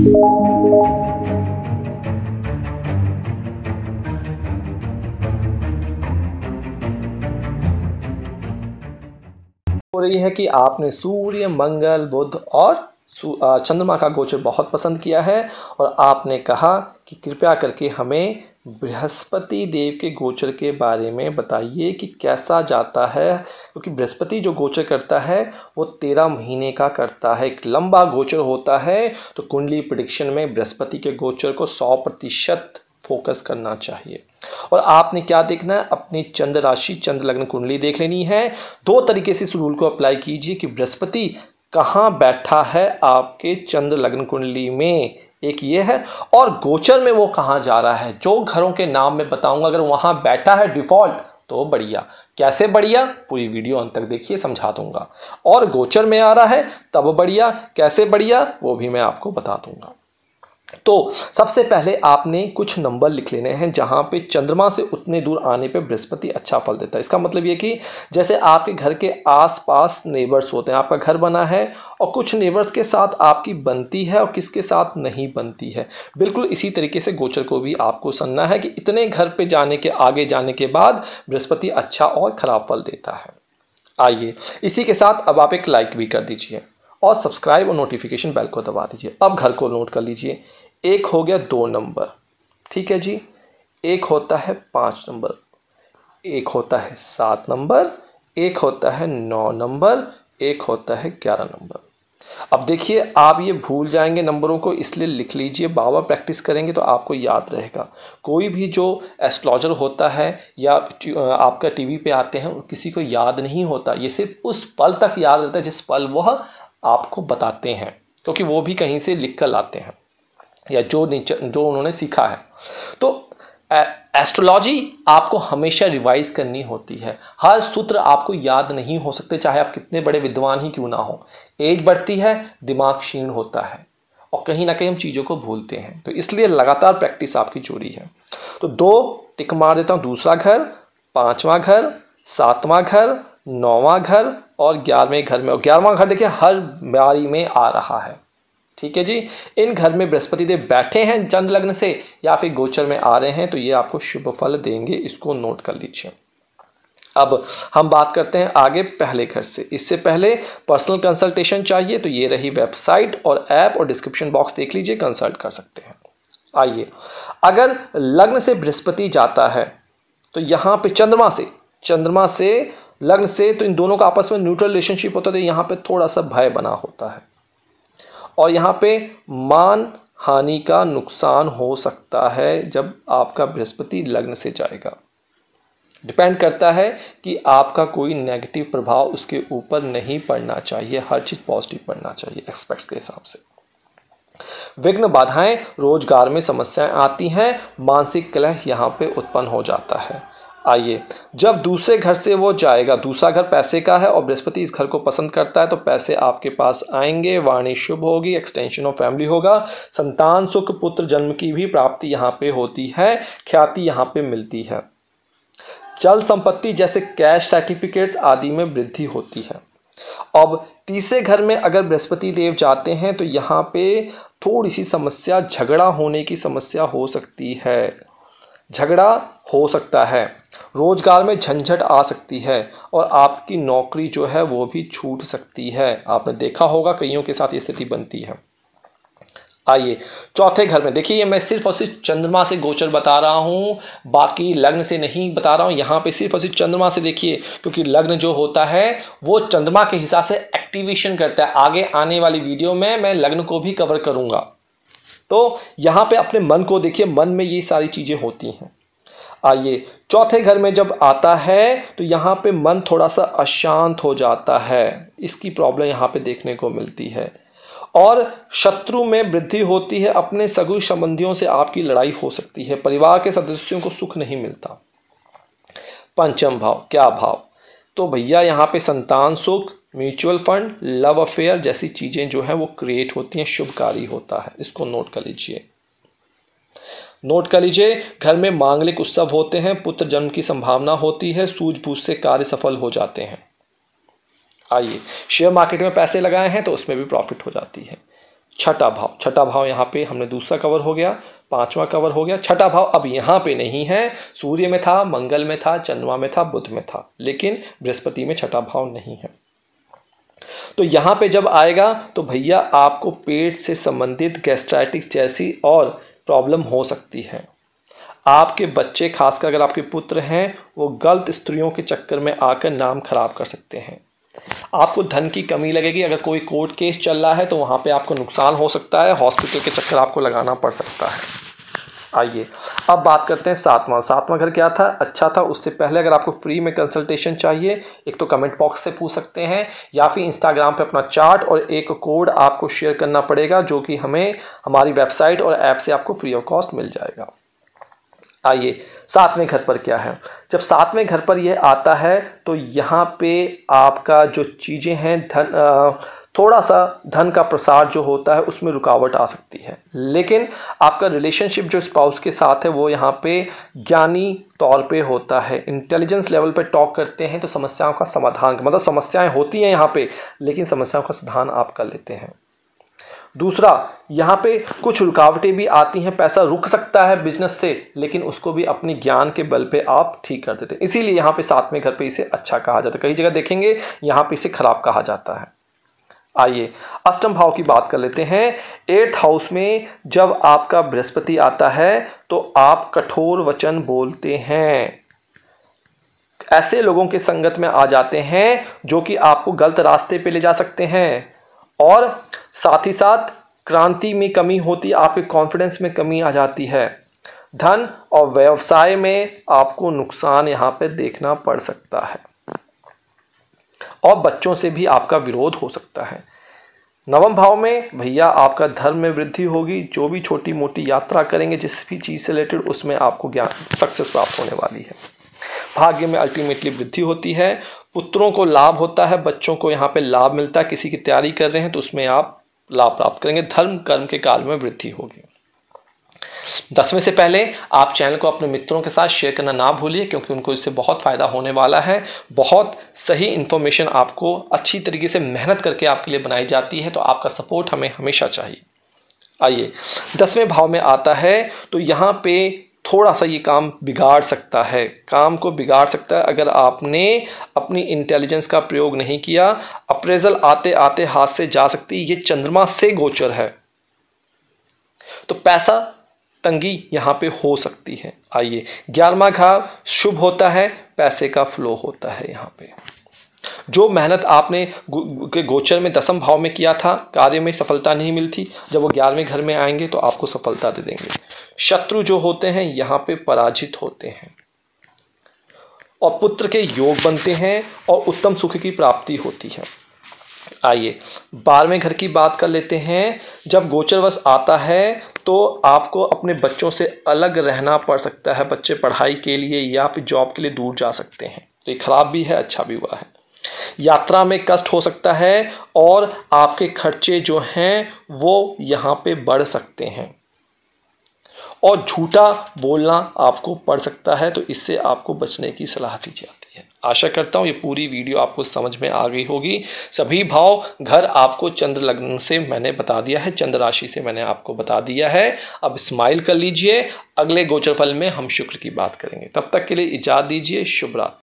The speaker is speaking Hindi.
हो रही है कि आपने सूर्य, मंगल, बुध और चंद्रमा का गोचर बहुत पसंद किया है और आपने कहा कि कृपया करके हमें बृहस्पति देव के गोचर के बारे में बताइए कि कैसा जाता है, क्योंकि बृहस्पति जो गोचर करता है वो 13 महीने का करता है, एक लंबा गोचर होता है। तो कुंडली प्रेडिक्शन में बृहस्पति के गोचर को 100% फोकस करना चाहिए। और आपने क्या देखना है, अपनी चंद्र राशि, चंद्र लग्न कुंडली देख लेनी है। 2 तरीके से इस रूल को अप्लाई कीजिए कि बृहस्पति कहाँ बैठा है आपके चंद्र लग्न कुंडली में, एक ये है, और गोचर में वो कहाँ जा रहा है। जो घरों के नाम मैं बताऊंगा अगर वहाँ बैठा है डिफॉल्ट तो बढ़िया, कैसे बढ़िया, पूरी वीडियो अंत तक देखिए, समझा दूंगा। और गोचर में आ रहा है तब बढ़िया, कैसे बढ़िया वो भी मैं आपको बता दूंगा। तो सबसे पहले आपने कुछ नंबर लिख लेने हैं जहां पे चंद्रमा से उतने दूर आने पे बृहस्पति अच्छा फल देता है। इसका मतलब ये कि जैसे आपके घर के आसपास नेबर्स होते हैं, आपका घर बना है और कुछ नेबर्स के साथ आपकी बनती है और किसके साथ नहीं बनती है, बिल्कुल इसी तरीके से गोचर को भी आपको समझना है कि इतने घर पे जाने के आगे जाने के बाद बृहस्पति अच्छा और खराब फल देता है। आइए इसी के साथ अब आप एक लाइक भी कर दीजिए और सब्सक्राइब और नोटिफिकेशन बेल को दबा दीजिए। अब घर को नोट कर लीजिए, एक हो गया 2 नंबर, ठीक है जी, एक होता है 5 नंबर, एक होता है 7 नंबर, एक होता है 9 नंबर, एक होता है 11 नंबर। अब देखिए आप ये भूल जाएंगे नंबरों को, इसलिए लिख लीजिए, बाबा प्रैक्टिस करेंगे तो आपको याद रहेगा। कोई भी जो एस्ट्रोलॉजर होता है या आपका टीवी पे आते हैं किसी को याद नहीं होता, ये सिर्फ उस पल तक याद रहता है जिस पल वह आपको बताते हैं, क्योंकि वो भी कहीं से लिख कर लाते हैं या जो उन्होंने सीखा है। तो एस्ट्रोलॉजी आपको हमेशा रिवाइज करनी होती है, हर सूत्र आपको याद नहीं हो सकते चाहे आप कितने बड़े विद्वान ही क्यों ना हो। एज बढ़ती है, दिमाग क्षीण होता है और कहीं ना कहीं हम चीज़ों को भूलते हैं, तो इसलिए लगातार प्रैक्टिस आपकी जरूरी है। तो 2 टिक मार देता हूँ, दूसरा घर, 5वां घर, 7वां घर, 9वां घर और 11वें घर में। और 11वां घर देखिए हर बारी में आ रहा है, ठीक है जी। इन घर में बृहस्पति देव बैठे हैं चंद्र लग्न से या फिर गोचर में आ रहे हैं तो ये आपको शुभ फल देंगे, इसको नोट कर लीजिए। अब हम बात करते हैं आगे पहले घर से। इससे पहले पर्सनल कंसल्टेशन चाहिए तो ये रही वेबसाइट और ऐप और डिस्क्रिप्शन बॉक्स देख लीजिए, कंसल्ट कर सकते हैं। आइए, अगर लग्न से बृहस्पति जाता है तो यहाँ पे चंद्रमा से लग्न से, तो इन दोनों का आपस में न्यूट्रल रिलेशनशिप होता है, तो यहाँ पे थोड़ा सा भय बना होता है और यहाँ पे मान हानि का नुकसान हो सकता है जब आपका बृहस्पति लग्न से जाएगा। डिपेंड करता है कि आपका कोई नेगेटिव प्रभाव उसके ऊपर नहीं पड़ना चाहिए, हर चीज़ पॉजिटिव पड़ना चाहिए एक्सपेक्ट्स के हिसाब से। विघ्न बाधाएं, रोजगार में समस्याएं आती हैं, मानसिक कलह यहाँ पे उत्पन्न हो जाता है। आइए, जब दूसरे घर से वो जाएगा, दूसरा घर पैसे का है और बृहस्पति इस घर को पसंद करता है तो पैसे आपके पास आएंगे, वाणी शुभ होगी, एक्सटेंशन ऑफ फैमिली होगा, संतान सुख, पुत्र जन्म की भी प्राप्ति यहाँ पे होती है, ख्याति यहाँ पे मिलती है, चल संपत्ति जैसे कैश सर्टिफिकेट्स आदि में वृद्धि होती है। अब तीसरे घर में अगर बृहस्पति देव जाते हैं तो यहाँ पे थोड़ी सी समस्या, झगड़ा होने की समस्या हो सकती है, झगड़ा हो सकता है, रोजगार में झंझट आ सकती है और आपकी नौकरी जो है वो भी छूट सकती है। आपने देखा होगा कईयों के साथ ये स्थिति बनती है। आइए, चौथे घर में देखिए, ये मैं सिर्फ और सिर्फ चंद्रमा से गोचर बता रहा हूँ, बाकी लग्न से नहीं बता रहा हूँ। यहाँ पे सिर्फ और सिर्फ चंद्रमा से देखिए, क्योंकि लग्न जो होता है वो चंद्रमा के हिसाब से एक्टिवेशन करता है। आगे आने वाली वीडियो में मैं लग्न को भी कवर करूँगा। तो यहाँ पे अपने मन को देखिए, मन में ये सारी चीज़ें होती हैं। आइए, चौथे घर में जब आता है तो यहाँ पे मन थोड़ा सा अशांत हो जाता है, इसकी प्रॉब्लम यहाँ पे देखने को मिलती है और शत्रु में वृद्धि होती है, अपने सगे संबंधियों से आपकी लड़ाई हो सकती है, परिवार के सदस्यों को सुख नहीं मिलता। पंचम भाव, क्या भाव, तो भैया यहाँ पे संतान सुख, म्यूचुअल फंड, लव अफेयर जैसी चीज़ें जो हैं वो क्रिएट होती हैं, शुभकारी होता है, इसको नोट कर लीजिए। नोट कर लीजिए, घर में मांगलिक उत्सव होते हैं, पुत्र जन्म की संभावना होती है, सूझबूझ से कार्य सफल हो जाते हैं। आइए, शेयर मार्केट में पैसे लगाए हैं तो उसमें भी प्रॉफिट हो जाती है। छठा भाव यहाँ पे हमने दूसरा कवर हो गया, पांचवा कवर हो गया। छठा भाव अब यहाँ पे नहीं है, सूर्य में था, मंगल में था, चंद्रमा में था, बुध में था, लेकिन बृहस्पति में छठा भाव नहीं है। तो यहाँ पे जब आएगा तो भैया आपको पेट से संबंधित गैस्ट्राइटिस जैसी और प्रॉब्लम हो सकती है। आपके बच्चे, खासकर अगर आपके पुत्र हैं, वो गलत स्त्रियों के चक्कर में आकर नाम खराब कर सकते हैं। आपको धन की कमी लगेगी, अगर कोई कोर्ट केस चल रहा है तो वहाँ पे आपको नुकसान हो सकता है, हॉस्पिटल के चक्कर आपको लगाना पड़ सकता है। आइए अब बात करते हैं सातवां घर क्या था, अच्छा था। उससे पहले अगर आपको फ्री में कंसल्टेशन चाहिए, एक तो कमेंट बॉक्स से पूछ सकते हैं या फिर इंस्टाग्राम पे अपना चार्ट और एक कोड आपको शेयर करना पड़ेगा, जो कि हमें हमारी वेबसाइट और ऐप से आपको फ्री ऑफ कॉस्ट मिल जाएगा। आइए सातवें घर पर क्या है। जब सातवें घर पर यह आता है तो यहाँ पे आपका जो चीज़ें हैं, थोड़ा सा धन का प्रसार जो होता है उसमें रुकावट आ सकती है, लेकिन आपका रिलेशनशिप जो स्पाउस के साथ है वो यहाँ पे ज्ञानी तौर पे होता है, इंटेलिजेंस लेवल पे टॉक करते हैं तो समस्याओं का समाधान, मतलब समस्याएं होती हैं यहाँ पे, लेकिन समस्याओं का समाधान आप कर लेते हैं। दूसरा, यहाँ पे कुछ रुकावटें भी आती हैं, पैसा रुक सकता है बिजनेस से, लेकिन उसको भी अपने ज्ञान के बल पे आप ठीक कर देते हैं। इसीलिए यहाँ पे सातवें घर पे इसे अच्छा कहा जाता है, कई जगह देखेंगे यहाँ पे इसे खराब कहा जाता है। आइए अष्टम भाव की बात कर लेते हैं। 8th हाउस में जब आपका बृहस्पति आता है तो आप कठोर वचन बोलते हैं, ऐसे लोगों के संगत में आ जाते हैं जो कि आपको गलत रास्ते पे ले जा सकते हैं, और साथ ही साथ क्रांति में कमी होती, आपके कॉन्फिडेंस में कमी आ जाती है। धन और व्यवसाय में आपको नुकसान यहाँ पे देखना पड़ सकता है, और बच्चों से भी आपका विरोध हो सकता है। नवम भाव में भैया आपका धर्म में वृद्धि होगी, जो भी छोटी मोटी यात्रा करेंगे जिस भी चीज़ से रिलेटेड, उसमें आपको ज्ञान सक्सेस प्राप्त होने वाली है। भाग्य में अल्टीमेटली वृद्धि होती है, पुत्रों को लाभ होता है, बच्चों को यहाँ पे लाभ मिलता है, किसी की तैयारी कर रहे हैं तो उसमें आप लाभ प्राप्त करेंगे, धर्म कर्म के काल में वृद्धि होगी। 10वें से पहले आप चैनल को अपने मित्रों के साथ शेयर करना ना भूलिए, क्योंकि उनको इससे बहुत फ़ायदा होने वाला है। बहुत सही इन्फॉर्मेशन आपको अच्छी तरीके से मेहनत करके आपके लिए बनाई जाती है, तो आपका सपोर्ट हमें हमेशा चाहिए। आइए 10वें भाव में आता है तो यहाँ पे थोड़ा सा ये काम बिगाड़ सकता है, काम को बिगाड़ सकता है अगर आपने अपनी इंटेलिजेंस का प्रयोग नहीं किया। अप्रेजल आते आते हाथ से जा सकती है, ये चंद्रमा से गोचर है, तो पैसा तंगी यहाँ पे हो सकती है। आइए 11वां घर शुभ होता है, पैसे का फ्लो होता है। यहाँ पे जो मेहनत आपने के गोचर में 10वें भाव में किया था, कार्य में सफलता नहीं मिलती, जब वो 11वें घर में आएंगे तो आपको सफलता दे देंगे। शत्रु जो होते हैं यहाँ पे पराजित होते हैं, और पुत्र के योग बनते हैं, और उत्तम सुख की प्राप्ति होती है। आइए 12वें घर की बात कर लेते हैं। जब गोचरवश आता है तो आपको अपने बच्चों से अलग रहना पड़ सकता है, बच्चे पढ़ाई के लिए या फिर जॉब के लिए दूर जा सकते हैं, तो ये खराब भी है, अच्छा भी हुआ है। यात्रा में कष्ट हो सकता है, और आपके खर्चे जो हैं वो यहाँ पे बढ़ सकते हैं, और झूठा बोलना आपको पड़ सकता है, तो इससे आपको बचने की सलाह दी जाती है। आशा करता हूँ ये पूरी वीडियो आपको समझ में आ गई होगी। सभी भाव घर आपको चंद्र लग्न से मैंने बता दिया है, चंद्र राशि से मैंने आपको बता दिया है। अब स्माइल कर लीजिए, अगले गोचर फल में हम शुक्र की बात करेंगे। तब तक के लिए इजाज़त दीजिए, शुभ रात्रि।